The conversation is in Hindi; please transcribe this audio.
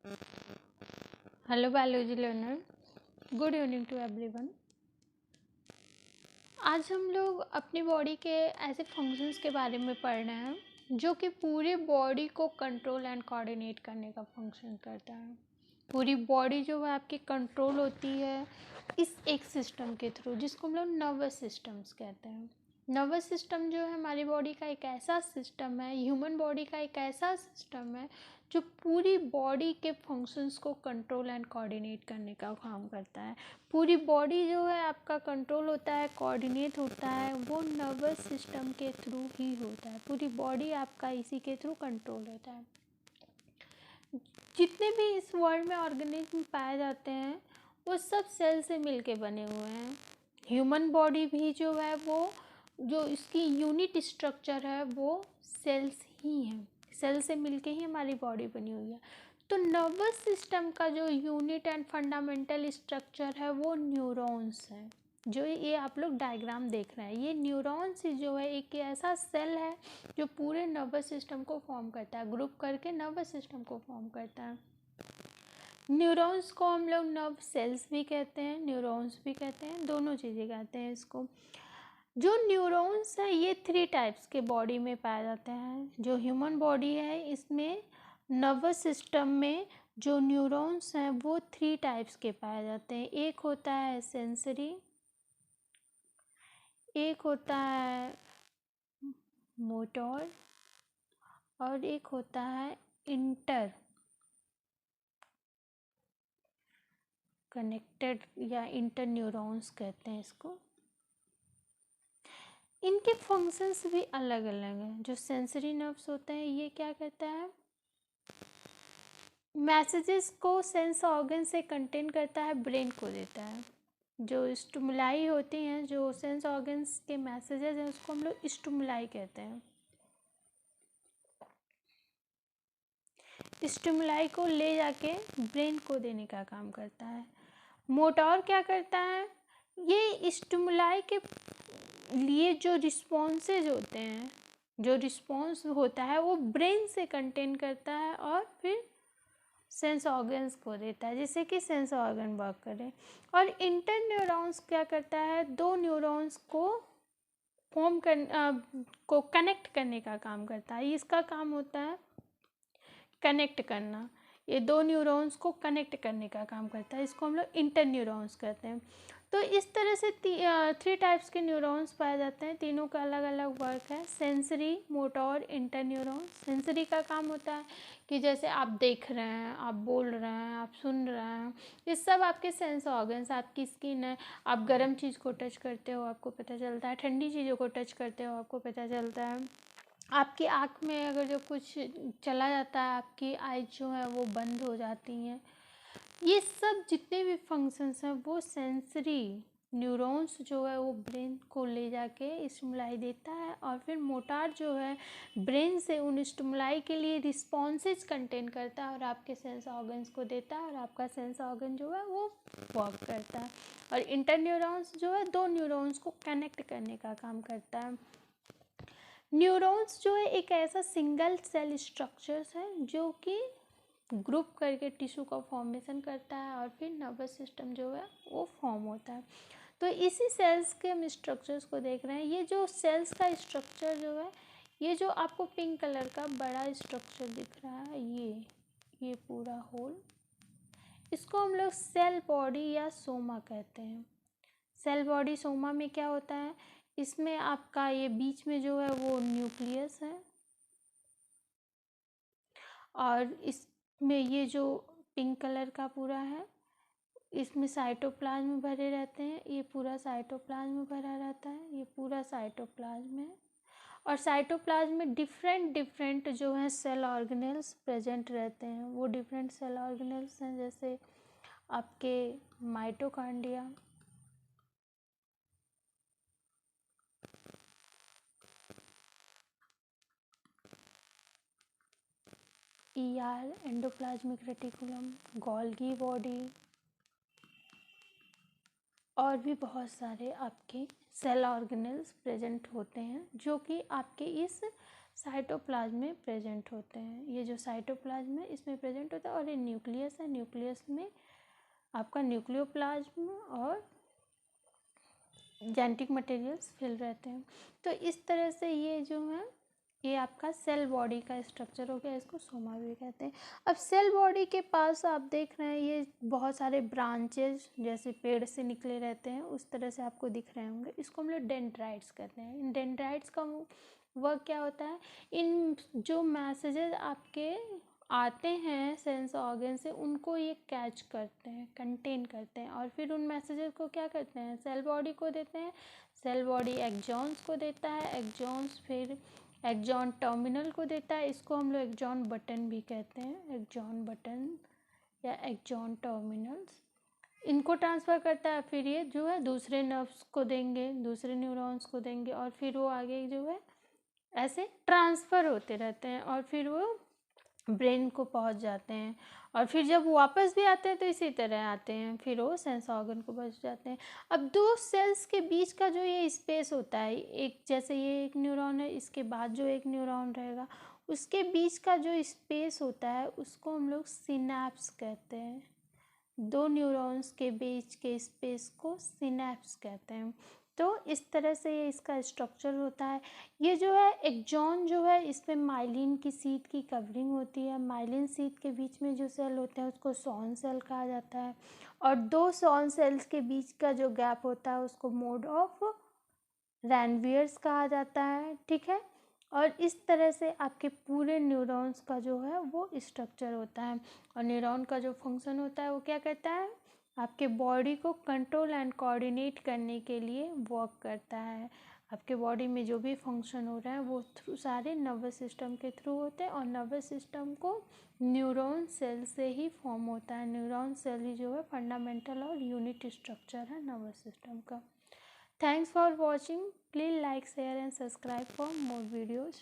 Hello biology learner, good evening to everyone. आज हम लोग अपनी बॉडी के ऐसे फंक्शंस के बारे में पढ़ रहे हैं जो कि पूरी बॉडी को कंट्रोल एंड कोऑर्डिनेट करने का फंक्शन करता है। पूरी बॉडी जो है आपकी कंट्रोल होती है इस एक सिस्टम के थ्रू, जिसको हम लोग नर्वस सिस्टम्स कहते हैं। नर्वस सिस्टम जो है हमारी बॉडी का एक ऐसा सिस्टम है, ह्यूमन बॉडी का एक ऐसा सिस्टम है जो पूरी बॉडी के फंक्शंस को कंट्रोल एंड कोऑर्डिनेट करने का काम करता है। पूरी बॉडी जो है आपका कंट्रोल होता है, कोऑर्डिनेट होता है, वो नर्वस सिस्टम के थ्रू ही होता है। पूरी बॉडी आपका इसी के थ्रू कंट्रोल होता है। जितने भी इस वर्ल्ड में ऑर्गेनिज्म पाए जाते हैं वो सब सेल से मिलके बने हुए हैं। ह्यूमन बॉडी भी जो है वो जो इसकी यूनिट स्ट्रक्चर है वो सेल्स ही हैं। सेल से मिलके ही हमारी बॉडी बनी हुई है। तो नर्वस सिस्टम का जो यूनिट एंड फंडामेंटल स्ट्रक्चर है वो न्यूरॉन्स है। जो ये आप लोग डायग्राम देख रहे हैं, ये न्यूरॉन्स जो है एक ऐसा सेल है जो पूरे नर्वस सिस्टम को फॉर्म करता है, ग्रुप करके नर्वस सिस्टम को फॉर्म करता है। न्यूरॉन्स को हम लोग नर्व सेल्स भी कहते हैं, न्यूरॉन्स भी कहते हैं, दोनों चीज़ें कहते हैं इसको। जो न्यूरॉन्स हैं ये 3 टाइप्स के बॉडी में पाए जाते हैं। जो ह्यूमन बॉडी है इसमें नर्वस सिस्टम में जो न्यूरॉन्स हैं वो 3 टाइप्स के पाए जाते हैं। एक होता है सेंसरी, एक होता है मोटर और एक होता है इंटर कनेक्टेड या इंटर न्यूरॉन्स कहते हैं इसको। इनके फंक्शंस भी अलग अलग हैं। जो सेंसरी नर्व्स होते हैं ये क्या करता है, मैसेजेस को सेंस ऑर्गन से कंटेन करता है, ब्रेन को देता है। जो स्टिमुलाई होती हैं, जो सेंस ऑर्गन्स के मैसेजेस हैं उसको हम लोग स्टिमुलाई कहते हैं। स्टिमुलाई को ले जाके ब्रेन को देने का काम करता है। मोटर क्या करता है, ये स्टिमुलाई के लिए जो रिस्पॉन्सेज होते हैं, जो रिस्पॉन्स होता है वो ब्रेन से कंटेन करता है और फिर सेंस ऑर्गन्स को देता है जिससे कि सेंस ऑर्गन वर्क करे। और इंटर न्यूरॉन्स क्या करता है, दो न्यूरॉन्स को को कनेक्ट करने का काम करता है। इसका काम होता है कनेक्ट करना। ये दो न्यूरॉन्स को कनेक्ट करने का काम करता है, इसको हम लोग इंटर न्यूरॉन्स कहते हैं। तो इस तरह से 3 टाइप्स के न्यूरॉन्स पाए जाते हैं, तीनों का अलग अलग वर्क है। Sensory, motor, inter neurons. Sensory का काम होता है कि जैसे आप देख रहे हैं, आप बोल रहे हैं, आप सुन रहे हैं, ये सब आपके सेंस ऑर्गन्स। आपकी स्किन है, आप गर्म चीज़ को टच करते हो आपको पता चलता है, ठंडी चीज़ों को टच करते हो आपको पता चलता है। आपकी आँख में अगर जो कुछ चला जाता है आपकी आइज जो है वो बंद हो जाती हैं। ये सब जितने भी फंक्शंस हैं वो सेंसरी न्यूरॉन्स जो है वो ब्रेन को ले जाके स्टिमुलाई देता है और फिर मोटर जो है ब्रेन से उन स्टिमुलाई के लिए रिस्पॉन्सेज कंटेन करता है और आपके सेंस ऑर्गन्स को देता है और आपका सेंस ऑर्गन जो है वो वर्क करता है। और इंटर न्यूरॉन्स जो है दो न्यूरॉन्स को कनेक्ट करने का काम करता है। न्यूरॉन्स जो है एक ऐसा सिंगल सेल स्ट्रक्चर्स है जो कि ग्रुप करके टिश्यू का फॉर्मेशन करता है और फिर नर्वस सिस्टम जो है वो फॉर्म होता है। तो इसी सेल्स के हम स्ट्रक्चर्स को देख रहे हैं। ये जो सेल्स का स्ट्रक्चर जो है, ये जो आपको पिंक कलर का बड़ा स्ट्रक्चर दिख रहा है, ये पूरा होल, इसको हम लोग सेल बॉडी या सोमा कहते हैं। सेल बॉडी सोमा में क्या होता है, इसमें आपका ये बीच में जो है वो न्यूक्लियस है और इसमें ये जो पिंक कलर का पूरा है इसमें साइटोप्लाज्म भरे रहते हैं। ये पूरा साइटोप्लाज्म भरा रहता है, ये पूरा साइटोप्लाज्म है। और साइटोप्लाज्म में डिफरेंट जो है सेल ऑर्गेनेल्स प्रेजेंट रहते हैं। वो डिफरेंट सेल ऑर्गेनेल्स हैं जैसे आपके mitochondria, ER endoplasmic reticulum, Golgi body और भी बहुत सारे आपके सेल ऑर्गेनेल्स प्रेजेंट होते हैं जो कि आपके इस साइटोप्लाज्म में प्रेजेंट होते हैं। ये जो साइटोप्लाज्म है इसमें प्रेजेंट होता है और ये न्यूक्लियस है, न्यूक्लियस में आपका न्यूक्लियोप्लाज्म और जेनेटिक मटेरियल्स फिल रहते हैं। तो इस तरह से ये जो है ये आपका सेल बॉडी का स्ट्रक्चर हो गया, इसको सोमा भी कहते हैं। अब सेल बॉडी के पास आप देख रहे हैं ये बहुत सारे ब्रांचेज जैसे पेड़ से निकले रहते हैं, उस तरह से आपको दिख रहे होंगे। इसको हम लोग डेंड्राइट्स कहते हैं। इन डेंड्राइट्स का वर्क क्या होता है, इन जो मैसेजेस आपके आते हैं सेंस ऑर्गन से उनको ये कैच करते हैं, कंटेन करते हैं और फिर उन मैसेजेस को क्या करते हैं, सेल बॉडी को देते हैं। सेल बॉडी एक्सॉन्स को देता है, एक्सॉन्स फिर एक्सॉन टर्मिनल को देता है। इसको हम लोग एक्सॉन बटन भी कहते हैं, एक्सॉन बटन या एक्सॉन टर्मिनल्स। इनको ट्रांसफ़र करता है, फिर ये जो है दूसरे नर्व्स को देंगे, दूसरे न्यूरॉन्स को देंगे और फिर वो आगे जो है ऐसे ट्रांसफ़र होते रहते हैं और फिर वो ब्रेन को पहुंच जाते हैं और फिर जब वापस भी आते हैं तो इसी तरह आते हैं, फिर वो सेंस ऑर्गन को पहुंच जाते हैं। अब दो सेल्स के बीच का जो ये स्पेस होता है, एक जैसे ये एक न्यूरॉन है, इसके बाद जो एक न्यूरॉन रहेगा उसके बीच का जो स्पेस होता है उसको हम लोग सिनैप्स कहते हैं। दो न्यूरॉन्स के बीच के स्पेस को सिनैप्स कहते हैं। तो इस तरह से ये इसका स्ट्रक्चर होता है। ये जो है एक्सॉन जो है इस पे माइलिन की शीट की कवरिंग होती है। माइलिन शीट के बीच में जो सेल होते हैं उसको शॉन सेल कहा जाता है और दो शॉन सेल्स के बीच का जो गैप होता है उसको मोड ऑफ रैनवियर्स कहा जाता है, ठीक है। और इस तरह से आपके पूरे न्यूरॉन्स का जो है वो स्ट्रक्चर होता है और न्यूरॉन का जो फंक्शन होता है वो क्या करता है, आपके बॉडी को कंट्रोल एंड कोऑर्डिनेट करने के लिए वर्क करता है। आपके बॉडी में जो भी फंक्शन हो रहा है वो थ्रू सारे नर्वस सिस्टम के थ्रू होते हैं और नर्वस सिस्टम को न्यूरॉन सेल से ही फॉर्म होता है। न्यूरॉन सेल ही जो है फंडामेंटल और यूनिट स्ट्रक्चर है नर्वस सिस्टम का। Thanks for watching. Please like, share and subscribe for more videos.